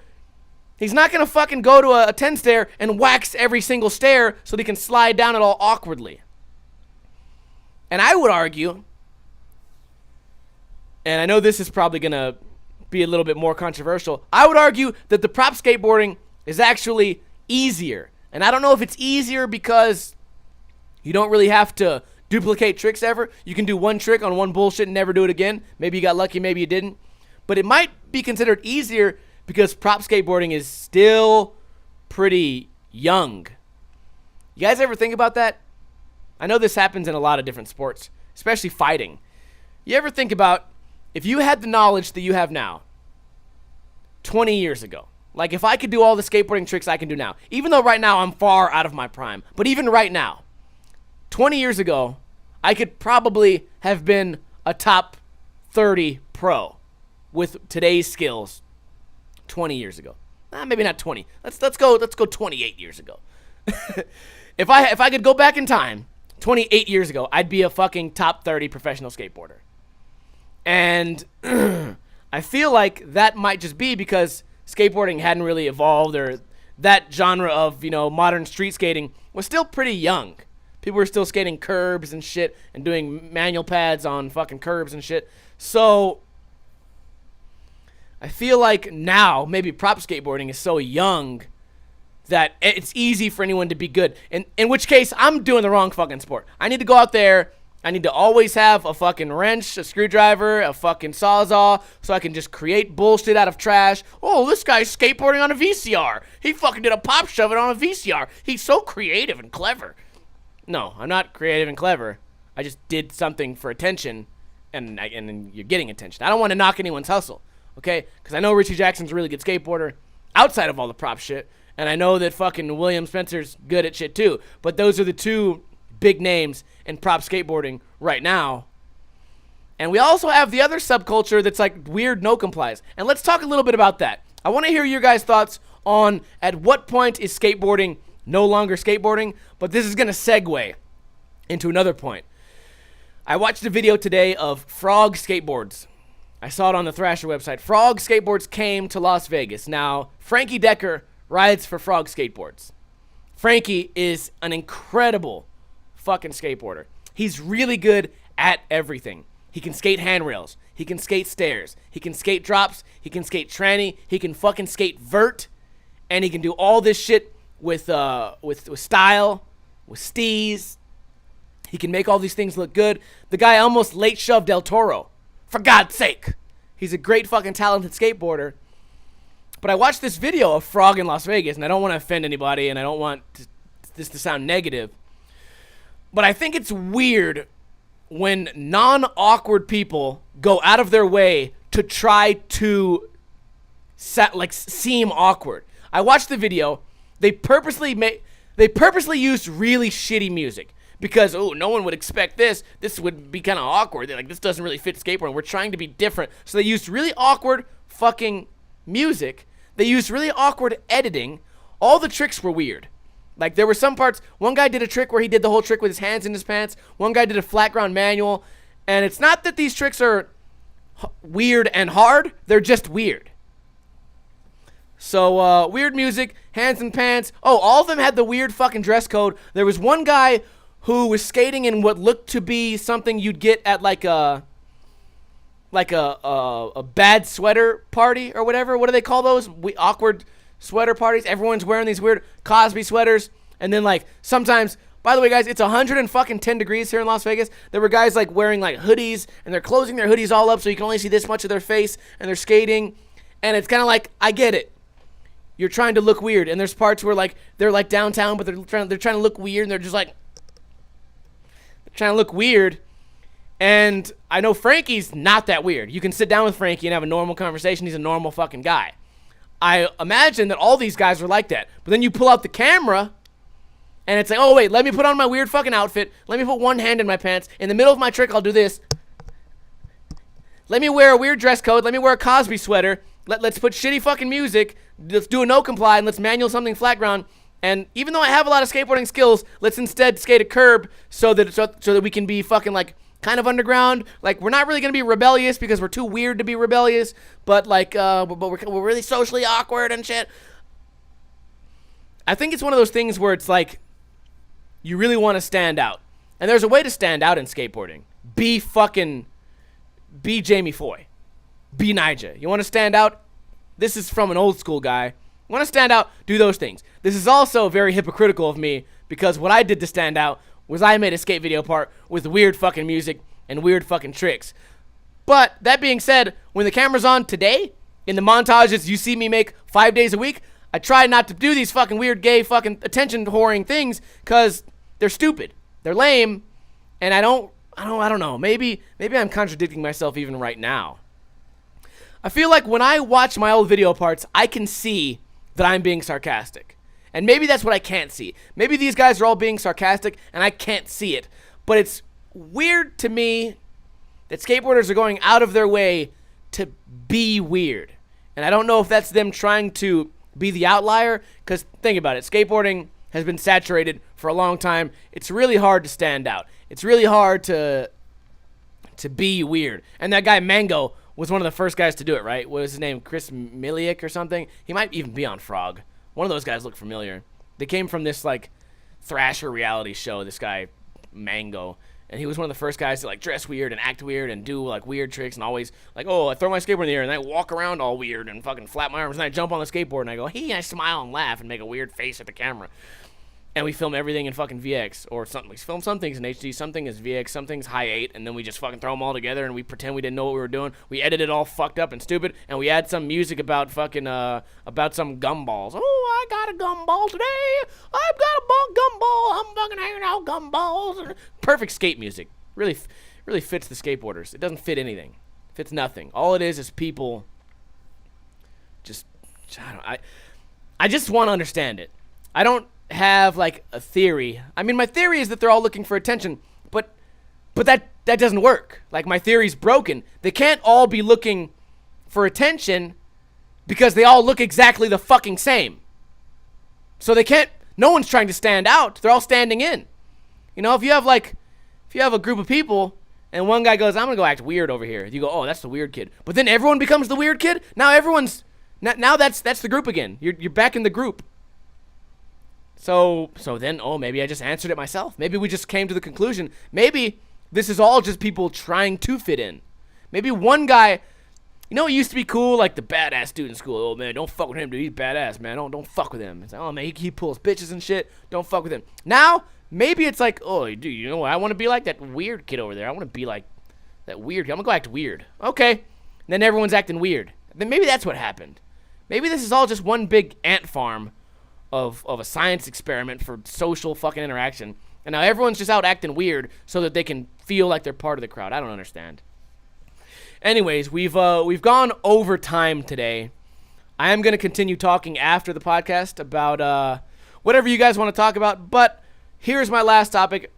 he's not going to fucking go to a 10 stair and wax every single stair so that he can slide down it all awkwardly. And I would argue, and I know this is probably going to be a little bit more controversial, I would argue that the prop skateboarding is actually easier. And I don't know if it's easier because you don't really have to duplicate tricks ever. You can do one trick on one bullshit and never do it again. Maybe you got lucky, maybe you didn't. But it might be considered easier because prop skateboarding is still pretty young. You guys ever think about that? I know this happens in a lot of different sports, especially fighting. You ever think about if you had the knowledge that you have now 20 years ago? Like, if I could do all the skateboarding tricks I can do now, even though right now I'm far out of my prime, but even right now, 20 years ago, I could probably have been a top 30 pro with today's skills 20 years ago. Maybe not 20. Let's go 28 years ago. If I could go back in time, 28 years ago, I'd be a fucking top 30 professional skateboarder. And I feel like that might just be because skateboarding hadn't really evolved, or that genre of, modern street skating was still pretty young. People were still skating curbs and shit and doing manual pads on fucking curbs and shit. So I feel like now maybe prop skateboarding is so young that it's easy for anyone to be good. In which case, I'm doing the wrong fucking sport. I need to go out there. I need to always have a fucking wrench, a screwdriver, a fucking sawzall, so I can just create bullshit out of trash. Oh, this guy's skateboarding on a VCR. He fucking did a pop shove it on a VCR. He's so creative and clever. No, I'm not creative and clever. I just did something for attention, and you're getting attention. I don't want to knock anyone's hustle, okay? Because I know Richie Jackson's a really good skateboarder outside of all the prop shit, and I know that fucking William Spencer's good at shit too. But those are the two big names in prop skateboarding right now. And we also have the other subculture that's like weird no complies. And let's talk a little bit about that. I want to hear your guys' thoughts on at what point is skateboarding no longer skateboarding, but this is going to segue into another point. I watched a video today of Frog Skateboards. I saw it on the Thrasher website. Frog Skateboards came to Las Vegas. Now, Frankie Decker rides for Frog Skateboards. Frankie is an incredible fucking skateboarder. He's really good at everything. He can skate handrails. He can skate stairs. He can skate drops. He can skate tranny. He can fucking skate vert. And he can do all this shit with style, with steez. He can make all these things look good. The guy almost late shoved Del Toro For God's sake. He's a great fucking talented skateboarder. But I watched this video of Frog in Las Vegas, and I don't want to offend anybody, and I don't want this to sound negative. But I think it's weird when non-awkward people go out of their way to try to seem awkward. I watched the video. They purposely used really shitty music because no one would expect this. This would be kind of awkward. They're like, this doesn't really fit skateboarding. We're trying to be different. So they used really awkward fucking music. They used really awkward editing. All the tricks were weird. Like, there were some parts. One guy did a trick where he did the whole trick with his hands in his pants. One guy did a flat ground manual. And it's not that these tricks are weird and hard. They're just weird. So, weird music, hands in pants. Oh, all of them had the weird fucking dress code. There was one guy who was skating in what looked to be something you'd get at like a bad sweater party or whatever. What do they call those? Awkward sweater parties. Everyone's wearing these weird Cosby sweaters. And then like sometimes, by the way, guys, it's 110 degrees here in Las Vegas. There were guys like wearing like hoodies and they're closing their hoodies all up so you can only see this much of their face and they're skating. And it's kind of like, I get it. You're trying to look weird. And there's parts where like they're like downtown, but they're trying to look weird and they're just like trying to look weird. And I know Frankie's not that weird. You can sit down with Frankie and have a normal conversation. He's a normal fucking guy. I imagine that all these guys are like that. But then you pull out the camera, and it's like, oh, wait, let me put on my weird fucking outfit. Let me put one hand in my pants. In the middle of my trick, I'll do this. Let me wear a weird dress code. Let me wear a Cosby sweater. Let's put shitty fucking music. Let's do a no comply, and let's manual something flat ground. And even though I have a lot of skateboarding skills, let's instead skate a curb so that we can be fucking like kind of underground. Like, we're not really gonna be rebellious because we're too weird to be rebellious, but like but we're really socially awkward and shit. I think it's one of those things where it's like you really want to stand out. And there's a way to stand out in skateboarding. Be Jamie Foy. Be Nija. You want to stand out? This is from an old school guy. You want to stand out? Do those things. This is also very hypocritical of me because what I did to stand out was I made a skate video part with weird fucking music and weird fucking tricks. But that being said, when the camera's on today, in the montages you see me make 5 days a week, I try not to do these fucking weird gay fucking attention whoring things because they're stupid. They're lame. And I don't know. Maybe I'm contradicting myself even right now. I feel like when I watch my old video parts, I can see that I'm being sarcastic. And maybe that's what I can't see. Maybe these guys are all being sarcastic and I can't see it. But it's weird to me that skateboarders are going out of their way to be weird. And I don't know if that's them trying to be the outlier, because think about it. Skateboarding has been saturated for a long time. It's really hard to stand out. It's really hard to be weird. And that guy Mango was one of the first guys to do it, right? What was his name? Chris Miliak or something? He might even be on Frog. One of those guys look familiar. They came from this like Thrasher reality show, this guy Mango. And he was one of the first guys to like dress weird and act weird and do like weird tricks and always like, oh, I throw my skateboard in the air and I walk around all weird and fucking flap my arms and I jump on the skateboard and I go, hey, I smile and laugh and make a weird face at the camera. And we film everything in fucking VX or something. We film some things in HD, some is VX, some things high 8, and then we just fucking throw them all together and we pretend we didn't know what we were doing. We edit it all fucked up and stupid, and we add some music about fucking, about some gumballs. Oh, I got a gumball today. I've got a gumball. I'm fucking hanging out gumballs. Perfect skate music. Really fits the skateboarders. It doesn't fit anything. It fits nothing. All it is people just, I just want to understand it. I don't have like a theory. I mean, my theory is that they're all looking for attention, but that doesn't work. Like, my theory's broken. They can't all be looking for attention because they all look exactly the fucking same. So they can't, no one's trying to stand out. They're all standing in. You know, if you have a group of people and one guy goes, I'm gonna go act weird over here. You go, oh, that's the weird kid. But then everyone becomes the weird kid. Now that's the group again. You're back in the group. So then, maybe I just answered it myself. Maybe we just came to the conclusion. Maybe this is all just people trying to fit in. Maybe one guy, you know, it used to be cool, like the badass dude in school. Oh man, don't fuck with him, dude. He's badass, man. Don't fuck with him. It's like, oh man, he pulls bitches and shit. Don't fuck with him. Now, maybe it's like, oh dude, you know what? I want to be like that weird kid over there. I want to be like That weird. I'm gonna go act weird. Okay. And then everyone's acting weird. Then maybe that's what happened. Maybe this is all just one big ant farm of a science experiment for social fucking interaction. And now everyone's just out acting weird so that they can feel like they're part of the crowd. I don't understand. Anyways, we've gone over time today. I am going to continue talking after the podcast about whatever you guys want to talk about. But here's my last topic,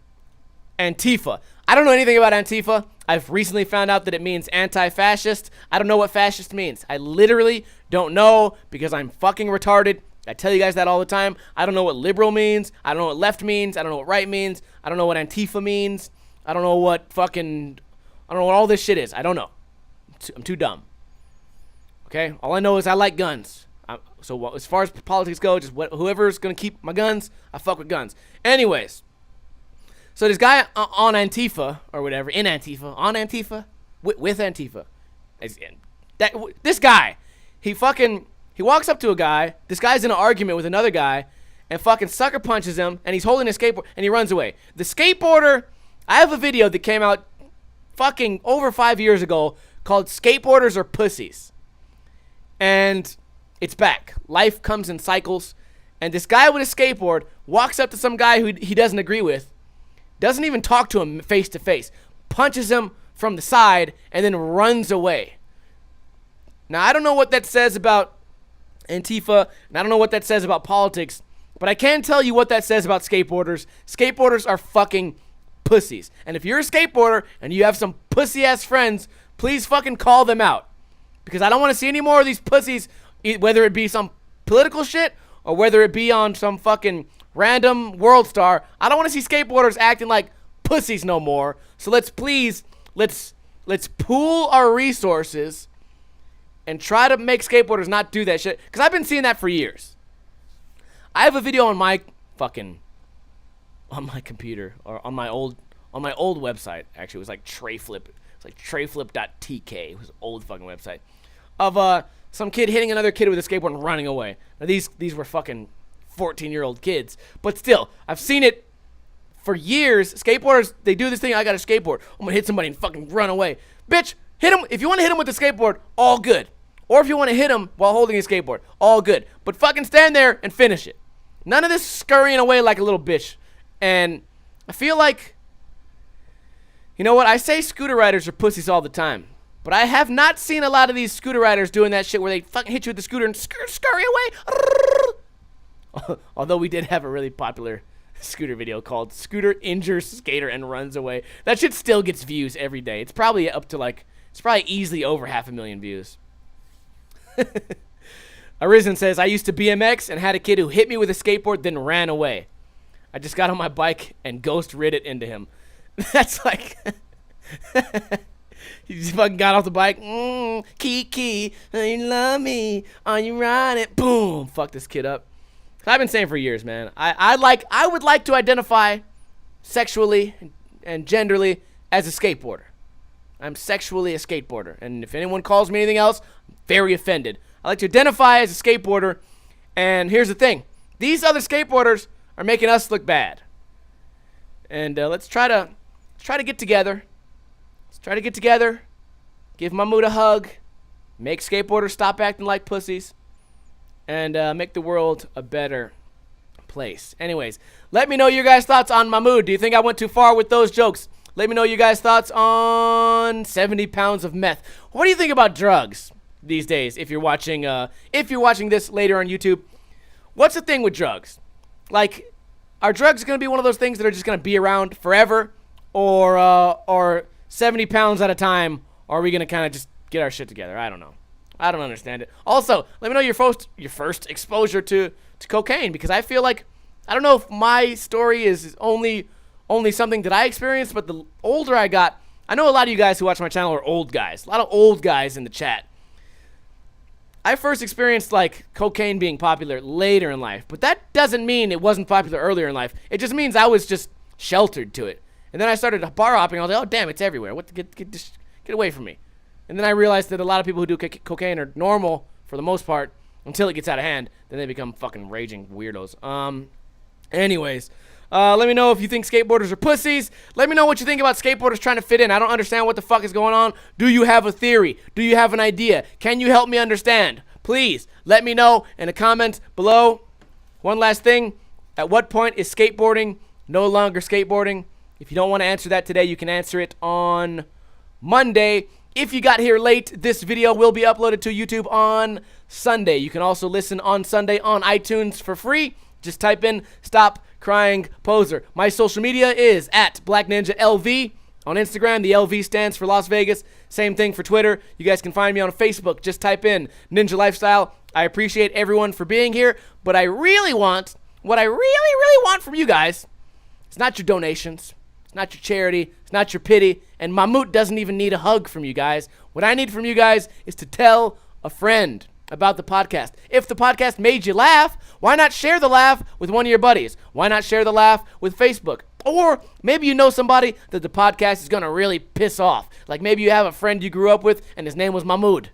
Antifa. I don't know anything about Antifa. I've recently found out that it means anti-fascist. I don't know what fascist means. I literally don't know because I'm fucking retarded. I tell you guys that all the time. I don't know what liberal means. I don't know what left means. I don't know what right means. I don't know what Antifa means. I don't know what all this shit is. I don't know. I'm too dumb. Okay? All I know is I like guns. So as far as politics go, just whoever's going to keep my guns, I fuck with guns. Anyways. So this guy on Antifa, or whatever, in Antifa, on Antifa, with Antifa. This guy, he walks up to a guy, this guy's in an argument with another guy, and fucking sucker punches him, and he's holding a skateboard, and he runs away. The skateboarder, I have a video that came out fucking over 5 years ago called Skateboarders or Pussies. And it's back. Life comes in cycles, and this guy with a skateboard walks up to some guy who he doesn't agree with, doesn't even talk to him face to face, punches him from the side, and then runs away. Now, I don't know what that says about Antifa, and I don't know what that says about politics, but I can tell you what that says about skateboarders. Skateboarders are fucking pussies. And if you're a skateboarder and you have some pussy-ass friends, please fucking call them out. Because I don't want to see any more of these pussies, whether it be some political shit or whether it be on some fucking random world star. I don't want to see skateboarders acting like pussies no more. So let's pool our resources and try to make skateboarders not do that shit. Because I've been seeing that for years. I have a video on my computer, or on my old website. Actually, it was like Trayflip. It's like trayflip.tk. It was an old fucking website of some kid hitting another kid with a skateboard and running away. Now these were fucking 14-year-old kids, but still, I've seen it for years. Skateboarders, they do this thing. I got a skateboard. I'm gonna hit somebody and fucking run away. Bitch, hit him. If you want to hit him with the skateboard, all good. Or if you want to hit him while holding a skateboard, all good. But fucking stand there and finish it. None of this scurrying away like a little bitch. And I feel like, you know what? I say scooter riders are pussies all the time. But I have not seen a lot of these scooter riders doing that shit where they fucking hit you with the scooter and scurry away. Although we did have a really popular scooter video called Scooter Injures Skater and Runs Away. That shit still gets views every day. It's probably easily over 500,000 views. Arisen says, I used to BMX and had a kid who hit me with a skateboard then ran away. I just got on my bike and ghost rid it into him. That's like... He just fucking got off the bike. Kiki, you love me. Are you riding? Boom. Fuck this kid up. I've been saying for years, man. I would like to identify sexually and genderly as a skateboarder. I'm sexually a skateboarder. And if anyone calls me anything else, I'm very offended. I like to identify as a skateboarder. And here's the thing. These other skateboarders are making us look bad. And let's try to get together. Let's try to get together. Give Mahmoud a hug. Make skateboarders stop acting like pussies. And make the world a better place. Anyways, let me know your guys' thoughts on Mahmoud. Do you think I went too far with those jokes? Let me know your guys' thoughts on 70 pounds of meth. What do you think about drugs these days? If you're watching this later on YouTube, what's the thing with drugs? Like, are drugs going to be one of those things that are just going to be around forever, or 70 pounds at a time? Or are we going to kind of just get our shit together? I don't know. I don't understand it. Also, let me know your first exposure to cocaine, because I feel like, I don't know if my story is only something that I experienced, but the older I got, I know a lot of you guys who watch my channel are old guys. A lot of old guys in the chat. I first experienced like cocaine being popular later in life, but that doesn't mean it wasn't popular earlier in life. It just means I was just sheltered to it. And then I started bar hopping. I was like, oh damn, it's everywhere. Get away from me. And then I realized that a lot of people who do cocaine are normal for the most part until it gets out of hand. Then they become fucking raging weirdos. Anyways, Let me know if you think skateboarders are pussies. Let me know what you think about skateboarders trying to fit in. I don't understand what the fuck is going on. Do you have a theory? Do you have an idea? Can you help me understand? Please let me know in the comments below. One last thing. At what point is skateboarding no longer skateboarding? If you don't want to answer that today, you can answer it on Monday. If you got here late, this video will be uploaded to YouTube on Sunday. You can also listen on Sunday on iTunes for free. Just type in Stop Crying Poser. My social media is at Black Ninja LV. On Instagram, the LV stands for Las Vegas. Same thing for Twitter. You guys can find me on Facebook. Just type in Ninja Lifestyle. I appreciate everyone for being here, but what I really want from you guys, it's not your donations. It's not your charity. It's not your pity. And Mahmoud doesn't even need a hug from you guys. What I need from you guys is to tell a friend about the podcast. If the podcast made you laugh, why not share the laugh with one of your buddies? Why not share the laugh with Facebook? Or maybe you know somebody that the podcast is going to really piss off. Like maybe you have a friend you grew up with and his name was Mahmoud.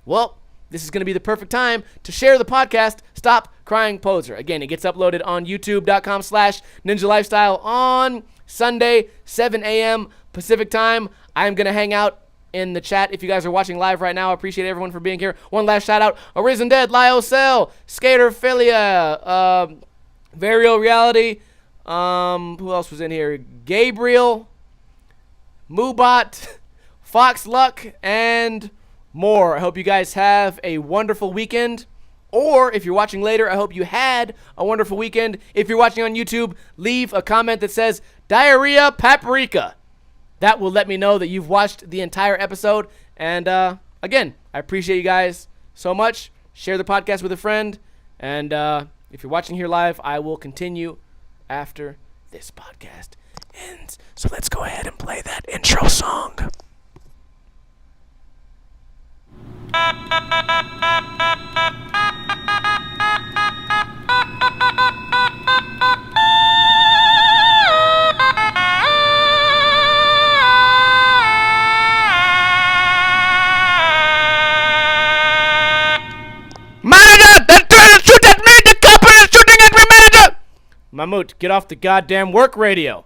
Well, this is going to be the perfect time to share the podcast, Stop Crying Poser. Again, it gets uploaded on youtube.com/Ninja Lifestyle on Sunday, 7 a.m. Pacific time. I'm going to hang out in the chat if you guys are watching live right now. I appreciate everyone for being here. One last shout out. Arisen Dead, Lyocell, Skaterphilia, Varial Reality. Who else was in here? Gabriel, Moobot, Fox Luck, and more. I hope you guys have a wonderful weekend. Or if you're watching later, I hope you had a wonderful weekend. If you're watching on YouTube, leave a comment that says diarrhea paprika. That will let me know that you've watched the entire episode. And again, I appreciate you guys so much. Share the podcast with a friend. And if you're watching here live, I will continue after this podcast ends. So let's go ahead and play that intro song. Manager, they're trying to shoot at me. The cop is shooting at me, manager. Mahmoud, get off the goddamn work radio.